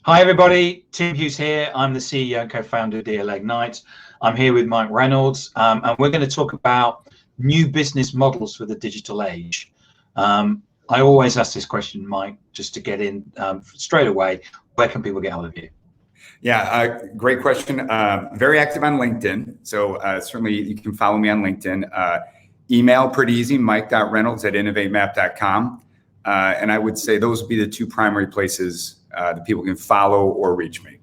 Hi everybody, Tim Hughes here. I'm the CEO and co-founder of DL Ignite. I'm here with Mike Reynolds, and we're going to talk about new business models for the digital age. I always ask this question, Mike, just to get in straight away. Where can people get hold of you? Yeah, great question. Very active on LinkedIn. So certainly you can follow me on LinkedIn. Email, pretty easy, mike.reynolds@innovatemap.com. And I would say those would be the two primary places that people can follow or reach me.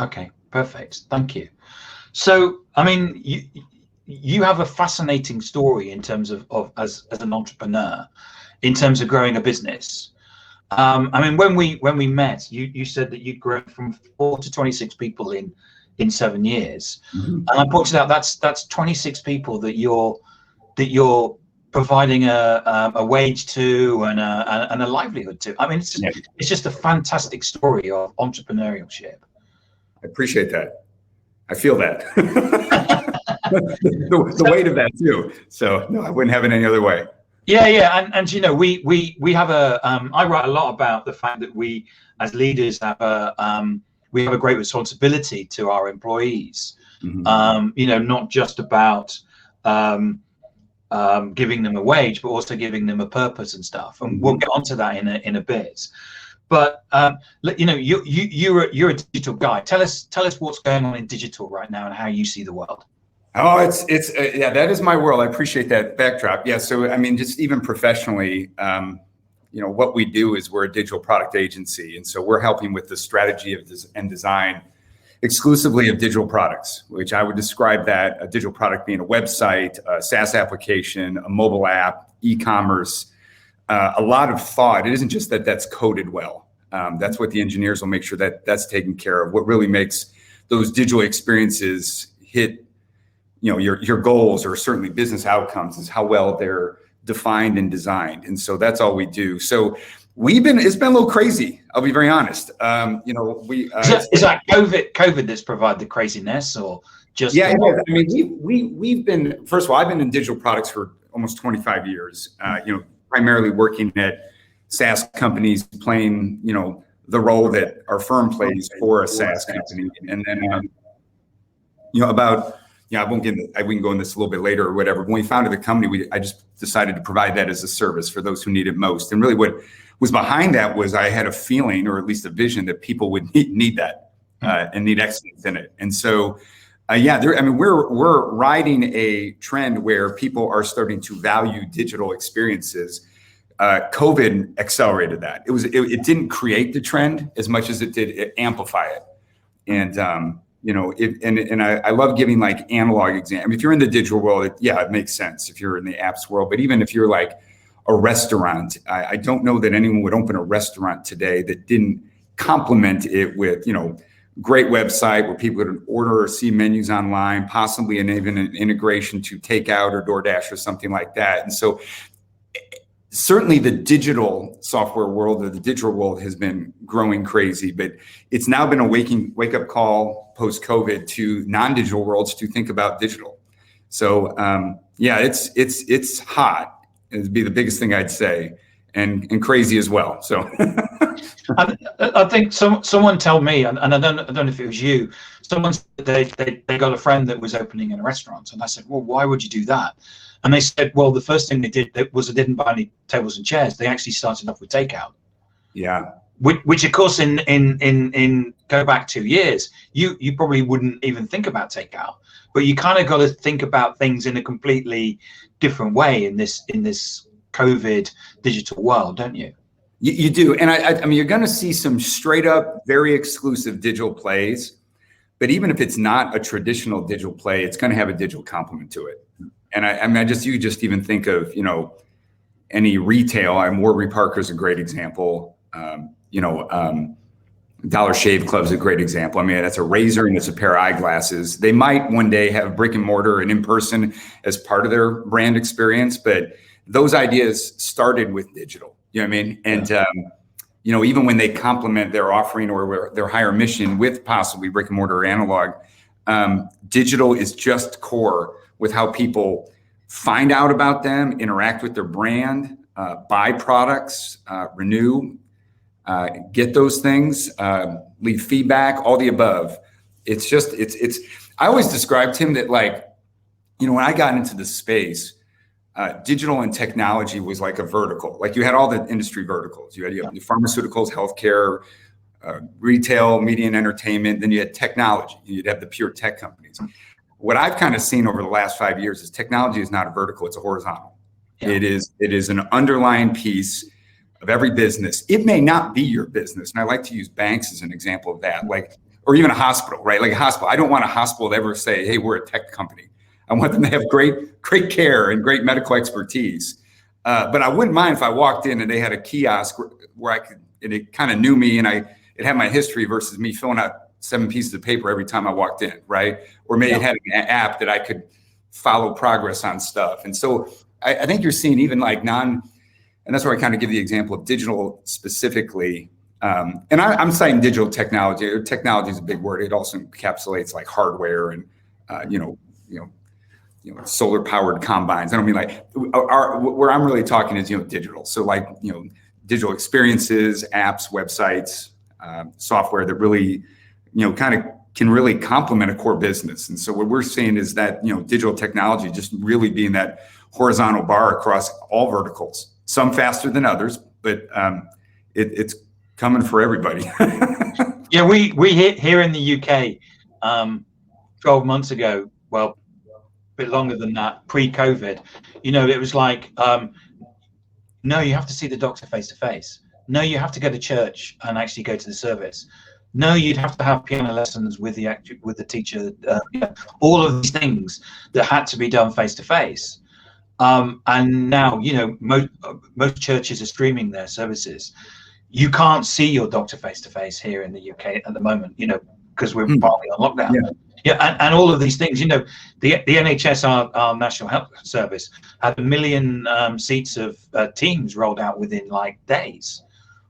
Okay, perfect. Thank you. So, I mean, you have a fascinating story in terms of as an entrepreneur, in terms of growing a business. I mean, when we met, you said that you'd grown from 4 to 26 people in 7 years, and I pointed out that's 26 people that you're providing a wage to and a livelihood to. I mean, it's just a fantastic story of entrepreneurship. I appreciate that. I feel that. the weight of that too. So no, I wouldn't have it any other way. Yeah, and you know, we have I write a lot about the fact that we as leaders have a great responsibility to our employees. Mm-hmm. You know, not just about giving them a wage, but also giving them a purpose and stuff. And we'll get onto that in a bit. But you know, you're a digital guy. Tell us what's going on in digital right now and how you see the world. Oh, it's yeah, that is my world. I appreciate that backdrop. Yeah, so I mean, just even professionally, you know, what we do is we're a digital product agency, and so we're helping with the strategy of and design exclusively of digital products, which I would describe that a digital product being a website, a SaaS application, a mobile app, e-commerce, a lot of thought. It isn't just that that's coded well. That's what the engineers will make sure that that's taken care of. What really makes those digital experiences hit, you know, your goals or certainly business outcomes is how well they're defined and designed. And so that's all we do. So it's been a little crazy. I'll be very honest. You know, is that COVID that's provided the craziness, or just? Yeah, I mean, we've been, first of all, I've been in digital products for almost 25 years. You know, primarily working at SaaS companies, playing, you know, the role that our firm plays for a SaaS company, and then you know, about. Yeah, we can go in this a little bit later or whatever. When we founded the company, I just decided to provide that as a service for those who need it most. And really what was behind that was I had a feeling, or at least a vision, that people would need that and need excellence in it. And so, yeah, I mean, we're riding a trend where people are starting to value digital experiences. COVID accelerated that. It didn't create the trend as much as it did amplify it. And you know, I love giving like analog examples. I mean, if you're in the digital world, it makes sense if you're in the apps world. But even if you're like a restaurant, I don't know that anyone would open a restaurant today that didn't complement it with, you know, great website where people could order or see menus online, possibly even an integration to takeout or DoorDash or something like that. And so certainly the digital software world or the digital world has been growing crazy, but it's now been a wake up call post-COVID to non-digital worlds to think about digital. So yeah, it's hot. It'd be the biggest thing I'd say, and crazy as well. So I think someone told me, and I don't know if it was you. Someone said they got a friend that was opening in a restaurant, and I said, well, why would you do that? And they said, well, the first thing they did was they didn't buy any tables and chairs. They actually started off with takeout. Yeah. Which of course, in go back 2 years, you probably wouldn't even think about takeout. But you kind of got to think about things in a completely different way in this COVID digital world, don't you? You do, and I mean, you're going to see some straight up, very exclusive digital plays. But even if it's not a traditional digital play, it's going to have a digital complement to it. And I mean, you just even think of, you know, any retail. Warby Parker is a great example. You know, Dollar Shave Club is a great example. I mean, that's a razor and it's a pair of eyeglasses. They might one day have brick and mortar and in person as part of their brand experience, but those ideas started with digital. You know what I mean? And you know, even when they complement their offering or their higher mission with possibly brick and mortar or analog, digital is just core with how people find out about them, interact with their brand, buy products, renew, get those things, leave feedback, all the above. It's just, I always described him that, like, when I got into the space, digital and technology was like a vertical. Like, you had all the industry verticals. You had pharmaceuticals, healthcare, retail, media and entertainment. Then you had technology. You'd have the pure tech companies. What I've kind of seen over the last 5 years is technology is not a vertical, it's a horizontal. Yeah. It is an underlying piece of every business. It may not be your business. And I like to use banks as an example of that, like, or even a hospital, right? Like a hospital. I don't want a hospital to ever say, hey, we're a tech company. I want them to have great care and great medical expertise. But I wouldn't mind if I walked in and they had a kiosk where I could, and it kind of knew me, and it had my history versus me filling out 7 pieces of paper every time I walked in, right? Or maybe it had an app that I could follow progress on stuff. And so I think you're seeing even like and that's where I kind of give the example of digital specifically. And I'm citing digital technology. Technology is a big word. It also encapsulates like hardware and, solar powered combines. I don't mean like where I'm really talking is, digital. So like, digital experiences, apps, websites, software that really, kind of can really complement a core business. And so what we're seeing is that, digital technology just really being that horizontal bar across all verticals, some faster than others, but it's coming for everybody. Yeah, we here in the UK 12 months ago, well, a bit longer than that, pre-COVID, it was like, no, you have to see the doctor face to face. No, you have to go to church and actually go to the service. No, you'd have to have piano lessons with the teacher. All of these things that had to be done face to face. And now, most churches are streaming their services. You can't see your doctor face to face here in the UK at the moment, because we're partly on lockdown. Yeah, and all of these things, the NHS, our National Health Service, had 1 million seats of Teams rolled out within like days,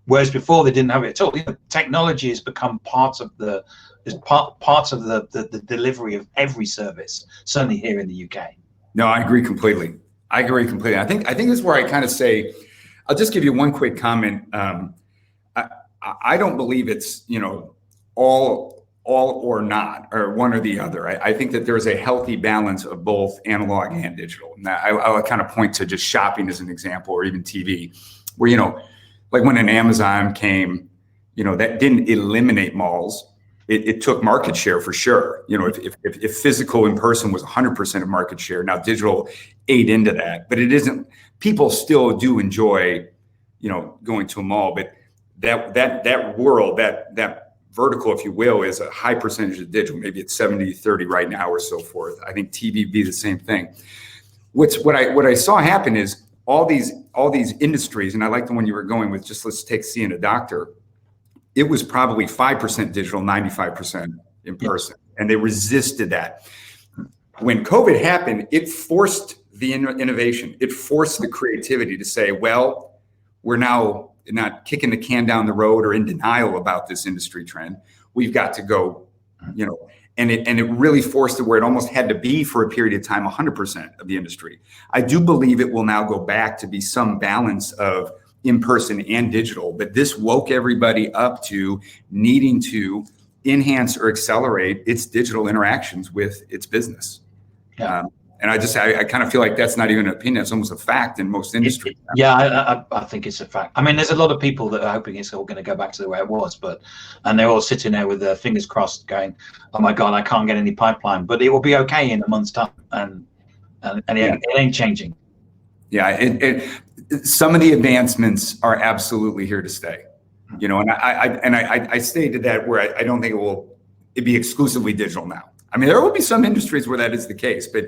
whereas before they didn't have it at all. Technology has become part of the delivery of every service, certainly here in the UK. No, I agree completely. I think this is where I kind of say, I'll just give you one quick comment. I don't believe it's all or not, or one or the other. I think that there's a healthy balance of both analog and digital. And I'll kind of point to just shopping as an example, or even TV, where like when an Amazon came, that didn't eliminate malls. It took market share for sure. If physical in person was 100% of market share, now digital ate into that. But it isn't. People still do enjoy, going to a mall. But that world, that vertical, if you will, is a high percentage of digital. Maybe it's 70-30 right now, or so forth. I think TV be the same thing. What I saw happen is all these industries, and I like the one you were going with. Just let's take seeing a doctor. It was probably 5% digital, 95% in person. And they resisted that. When COVID happened, it forced the innovation. It forced the creativity to say, well, we're now not kicking the can down the road or in denial about this industry trend. We've got to go, and it really forced it where it almost had to be for a period of time, 100% of the industry. I do believe it will now go back to be some balance of in-person and digital, but this woke everybody up to needing to enhance or accelerate its digital interactions with its business. Yeah. And I kind of feel like that's not even an opinion. It's almost a fact in most industries. I think it's a fact. I mean, there's a lot of people that are hoping it's all going to go back to the way it was, and they're all sitting there with their fingers crossed going, oh my God, I can't get any pipeline, but it will be okay in a month's time. And it ain't changing. Yeah. Some of the advancements are absolutely here to stay, and I stated that where I don't think it'd be exclusively digital now. I mean, there will be some industries where that is the case, but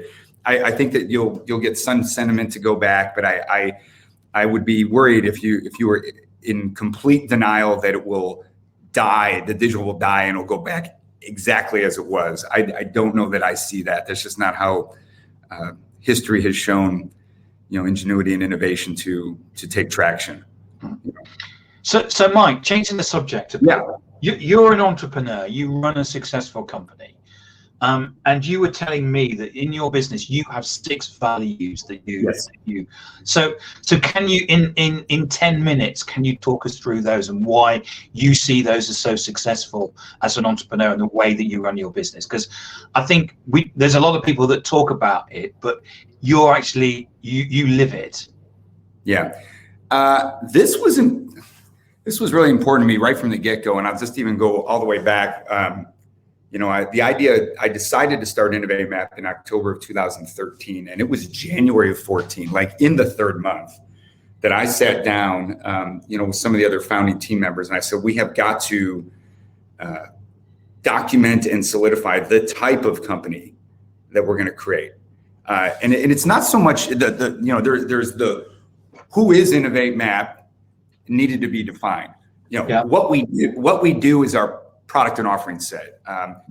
I think that you'll get some sentiment to go back. But I would be worried if you were in complete denial that it will die, the digital will die, and it'll go back exactly as it was. I don't know that I see that. That's just not how history has shown, ingenuity and innovation to take traction. So Mike, changing the subject a bit. You're an entrepreneur. You run a successful company. And you were telling me that in your business you have 6 values that Yes. you. So can you in 10 minutes can you talk us through those and why you see those as so successful as an entrepreneur and the way that you run your business? Because I think there's a lot of people that talk about it, but you're actually you live it. Yeah. This was really important to me right from the get-go, and I'll just even go all the way back. I decided to start Innovatemap in October of 2013, and it was January of 14, like in the 3rd month, that I sat down, with some of the other founding team members, and I said, we have got to document and solidify the type of company that we're going to create. And it's not so much there's the who is Innovatemap needed to be defined. What we do is our product and offering set.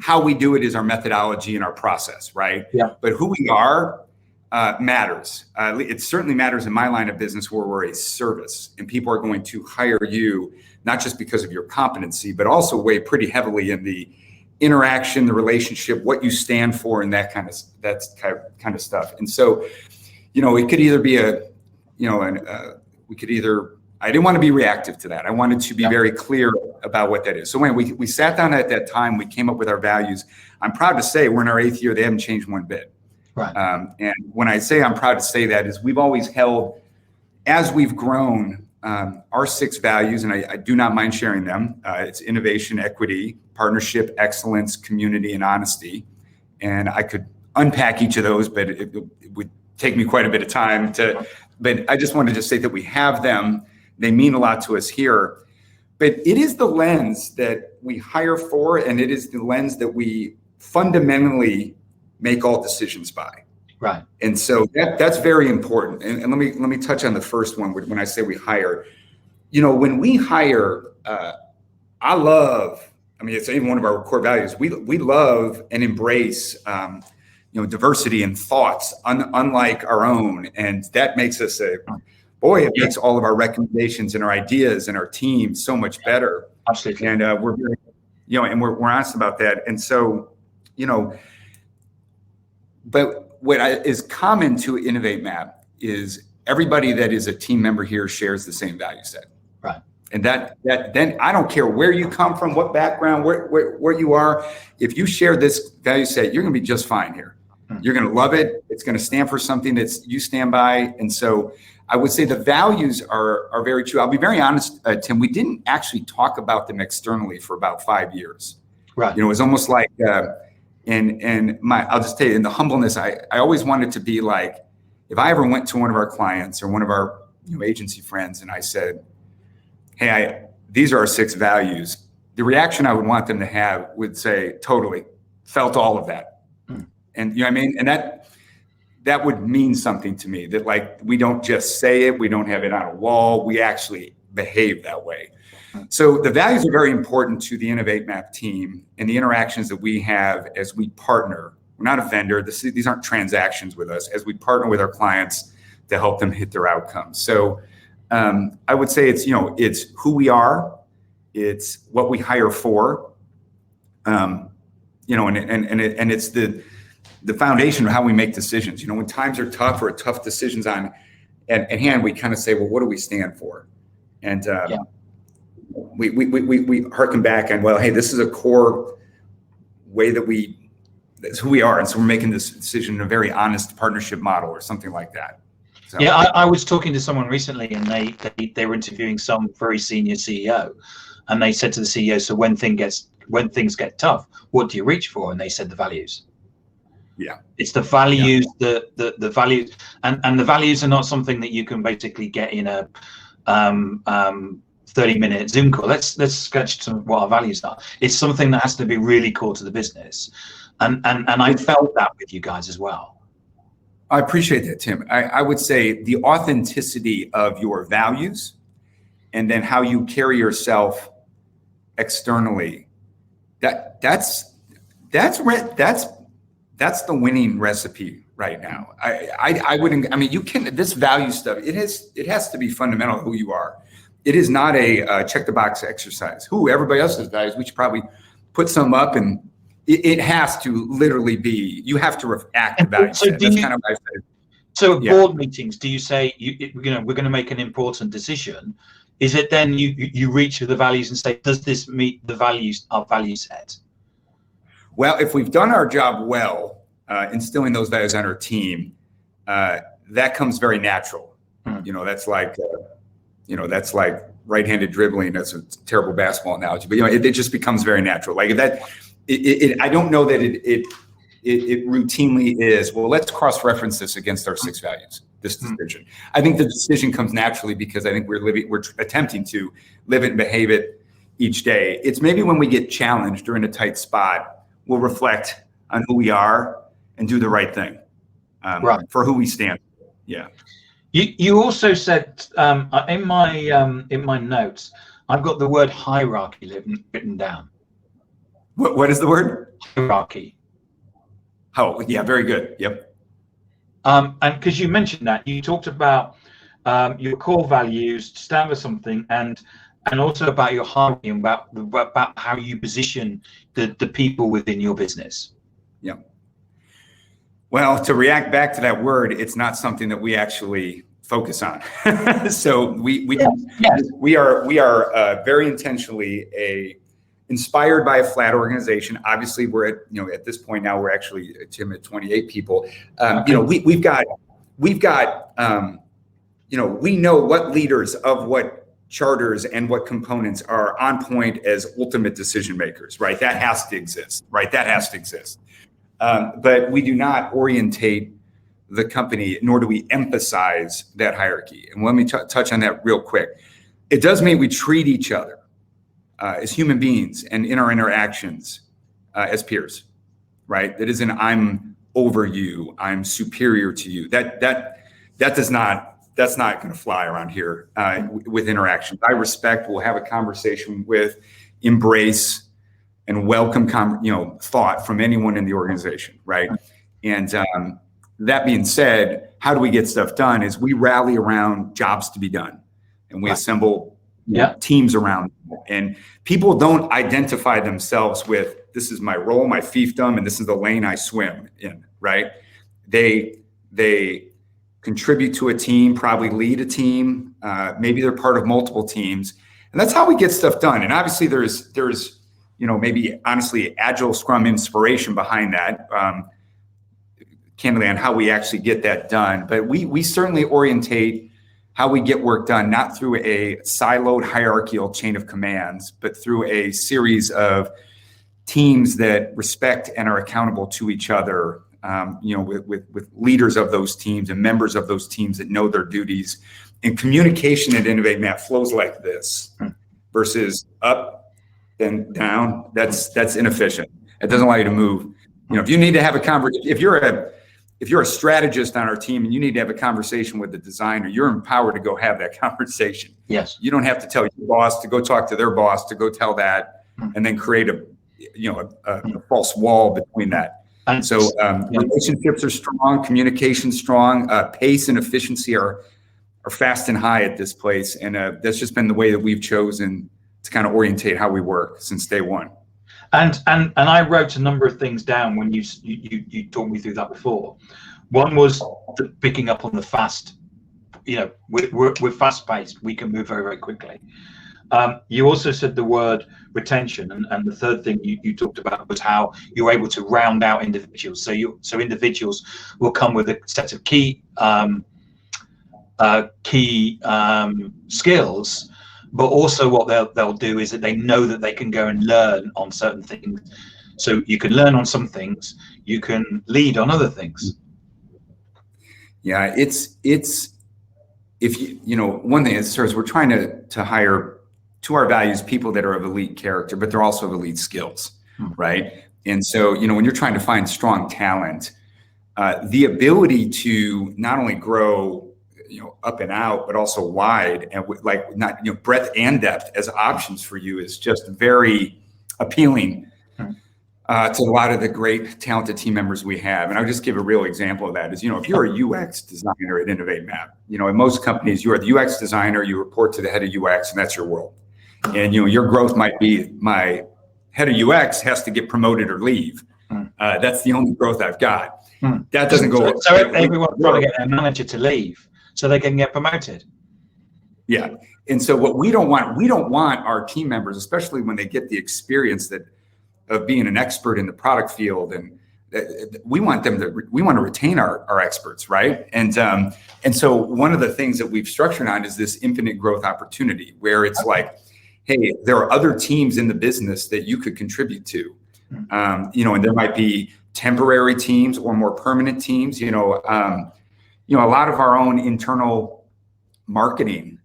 How we do it is our methodology and our process, right? Yeah. But who we are matters. It certainly matters in my line of business where we're a service and people are going to hire you, not just because of your competency, but also weigh pretty heavily in the interaction, the relationship, what you stand for, and that kind of stuff. And so, it could either be I didn't want to be reactive to that. I wanted to be very clear about what that is. So when we sat down at that time, we came up with our values. I'm proud to say we're in our 8th year. They haven't changed one bit. Right. And when I say I'm proud to say that is we've always held, as we've grown, our 6 values, and I do not mind sharing them. It's innovation, equity, partnership, excellence, community, and honesty. And I could unpack each of those, but it would take me quite a bit of time but I just wanted to say that we have them. They mean a lot to us here, but it is the lens that we hire for, and it is the lens that we fundamentally make all decisions by. Right. And so that's very important. And let me touch on the first one when I say we hire. When we hire, it's even one of our core values. We love and embrace diversity in thoughts, unlike our own, and that makes us it makes all of our recommendations and our ideas and our team so much better. Absolutely. And we're very, we're honest about that. And so, but what is common to Innovatemap is everybody that is a team member here shares the same value set. Right. And that then I don't care where you come from, what background, where you are. If you share this value set, you're going to be just fine here. You're going to love it. It's going to stand for something that you stand by. And so I would say the values are very true. I'll be very honest, Tim, we didn't actually talk about them externally for about 5 years. Right. It was almost like, I'll just tell you, in the humbleness, I always wanted to be like, if I ever went to one of our clients or one of our agency friends and I said, hey, these are our 6 values, the reaction I would want them to have would say, totally, felt all of that. And you know what I mean? And that would mean something to me, that like, we don't just say it, we don't have it on a wall, we actually behave that way. So the values are very important to the Innovatemap team and the interactions that we have as we partner. We're not a vendor. These aren't transactions with us, as we partner with our clients to help them hit their outcomes. So I would say it's who we are, it's what we hire for, and it's the foundation of how we make decisions. When times are tough or tough decisions at hand, we kind of say, well, what do we stand for? And we harken back and, well, hey, this is a core way that's who we are. And so we're making this decision in a very honest partnership model or something like that. So. Yeah, I was talking to someone recently and they were interviewing some very senior CEO, and they said to the CEO, so when things get tough, what do you reach for? And they said the values. Yeah, it's the values, the values, and the values are not something that you can basically get in a 30-minute Zoom call. Let's sketch what our values are. It's something that has to be really core to the business, and I felt that with you guys as well. I appreciate that, Tim. I would say the authenticity of your values, and then how you carry yourself externally. That's the winning recipe right now. I wouldn't. I mean, you can. This value stuff. It has to be fundamental who you are. It is not a check the box exercise. Everybody else's values. We should probably put some up and it has to literally be, you have to act the value So set. That's kind of what I said. So at board meetings, do you say, we're going to make an important decision? Is it then you reach for the values and say, does this meet the values, our value set? Well, if we've done our job well, instilling those values on our team, that comes very natural. That's like, that's like right-handed dribbling. That's a terrible basketball analogy, but it just becomes very natural. Like that, I don't know that it routinely is, well, let's cross-reference this against our 6 values, this decision. I think the decision comes naturally because I think we're attempting to live it and behave it each day. It's maybe when we get challenged or in a tight spot, we'll reflect on who we are and do the right thing for who we stand for. Yeah. You also said in my notes, I've got the word hierarchy written down. What is the word? Hierarchy. Oh, yeah, very good. Yep. And because you mentioned that, you talked about your core values, to stand for something, and also about your hierarchy, and about how you position the people within your business. Yeah. Well, to react back to that word, it's not something that we actually focus on. So we are very intentionally inspired by a flat organization. Obviously, we're at this point now, we're actually, Tim, at 28 people. We know what leaders of what charters and what components are on point as ultimate decision makers, right? That has to exist, right? That has to exist. But we do not orientate the company, nor do we emphasize that hierarchy. And let me touch on that real quick. It does mean we treat each other as human beings and in our interactions as peers, right? That isn't I'm over you, I'm superior to you. That's not going to fly around here with interactions. I respect, we'll have a conversation with, embrace, and welcome thought from anyone in the organization, right? And that being said, how do we get stuff done is we rally around jobs to be done, and we assemble teams around them. And people don't identify themselves with, this is my role, my fiefdom, and this is the lane I swim in, right? They contribute to a team, probably lead a team, maybe they're part of multiple teams, and that's how we get stuff done. And obviously there's maybe honestly agile Scrum inspiration behind that, candidly, on how we actually get that done. But we certainly orientate how we get work done, not through a siloed hierarchical chain of commands, but through a series of teams that respect and are accountable to each other, with leaders of those teams and members of those teams that know their duties. And communication at Innovatemap flows like this versus up and down. That's inefficient. It doesn't allow you to move. If you need to have a conversation, if you're a strategist on our team and you need to have a conversation with the designer, you're empowered to go have that conversation. Yes. You don't have to tell your boss to go talk to their boss to go tell that, and then create a false wall between that. And so relationships are strong, communication's strong, pace and efficiency are fast and high at this place. And that's just been the way that we've chosen to kind of orientate how we work since day one. And I wrote a number of things down when you talked me through that before. One was picking up on the fast, we're fast paced, we can move very, very quickly. You also said the word retention, and the third thing you talked about was how you're able to round out individuals. So individuals will come with a set of key skills, but also what they'll do is that they know that they can go and learn on certain things. So you can learn on some things, you can lead on other things. Yeah, it's if one thing is we're trying to hire to our values people that are of elite character, but they're also of elite skills, right? And so when you're trying to find strong talent, the ability to not only grow up and out, but also wide and not breadth and depth as options for you is just very appealing to a lot of the great talented team members we have. And I'll just give a real example of that is, if you're a UX designer at Innovatemap, in most companies, you are the UX designer, you report to the head of UX, and that's your world. And, your growth might be my head of UX has to get promoted or leave. That's the only growth I've got. That doesn't go. So everyone's trying to get their manager to leave so they can get promoted. Yeah. And so what we don't want our team members, especially when they get the experience of being an expert in the product field, and we want to retain our experts, right? And so one of the things that we've structured on is this infinite growth opportunity, where it's like, hey, there are other teams in the business that you could contribute to, and there might be temporary teams or more permanent teams. A lot of our own internal marketing.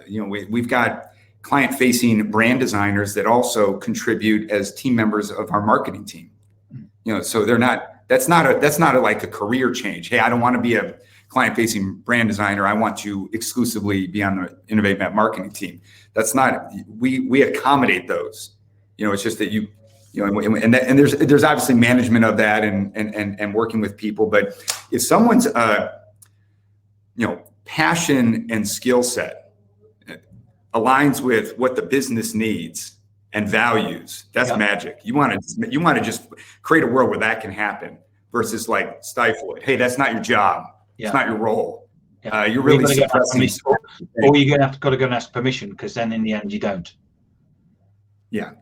We've got client-facing brand designers that also contribute as team members of our marketing team. So that's not like a career change. Hey, I don't want to be a client-facing brand designer. I want to exclusively be on the Innovatemap marketing team. That's not. We accommodate those. It's just that and there's obviously management of that and working with people. But if someone's passion and skill set aligns with what the business needs and values, that's magic. You want to just create a world where that can happen versus like stifle it. Hey, that's not your job. It's not your role. You're really suppressing. Or you're going to have to go and ask permission, because then in the end you don't. Yeah.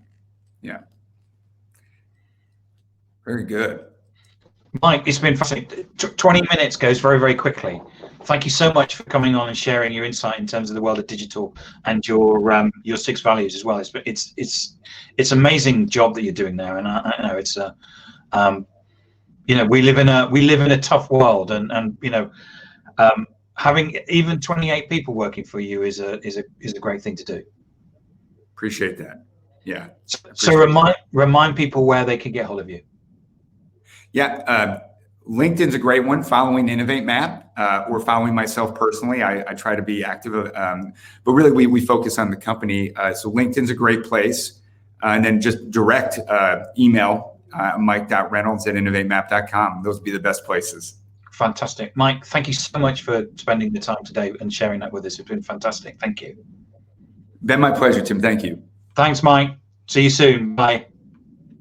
Very good. Mike, it's been fascinating. 20 minutes goes very, very quickly. Thank you so much for coming on and sharing your insight in terms of the world of digital and your 6 values as well. It's amazing job that you're doing there, and I know it's we live in a tough world, and having even 28 people working for you is a great thing to do. Appreciate that. Yeah. So remind people where they can get hold of you. Yeah, LinkedIn's a great one, following Innovatemap, or following myself personally. I try to be active, but really we focus on the company. So LinkedIn's a great place. And then just direct email, mike.reynolds@innovatemap.com. Those would be the best places. Fantastic. Mike, thank you so much for spending the time today and sharing that with us. It's been fantastic. Thank you. Been my pleasure, Tim. Thank you. Thanks, Mike. See you soon. Bye.